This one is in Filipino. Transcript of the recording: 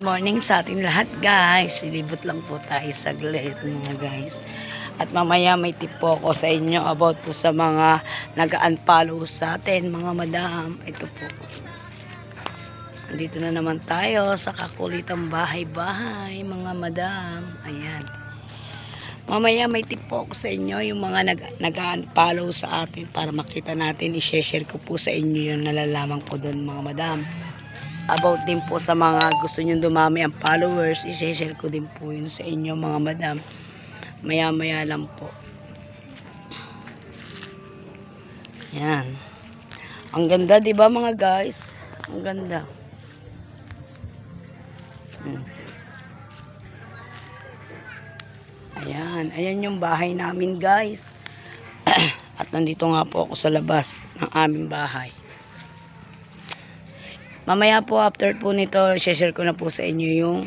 Morning sa ating lahat guys. Silibot lang po tayo saglit mga guys. At mamaya may tip po ako sa inyo about po sa mga nag-unfollow sa atin mga madam. Ito po. Andito na naman tayo sa kakulitang bahay-bahay mga madam. Ayan. Mamaya may tip po ako sa inyo yung mga nag-unfollow sa atin para makita natin. I-share ko po sa inyo yung nalalaman ko doon mga madam. About din po sa mga gusto nyo dumami ang followers, i-share ko din po yun sa inyo mga madam. Maya maya lang po. Yan. Ang ganda, di ba mga guys? Ang ganda. Ayan. Ayan yung bahay namin guys. At nandito nga po ako sa labas ng aming bahay. Mamaya po after po nito, share ko na po sa inyo yung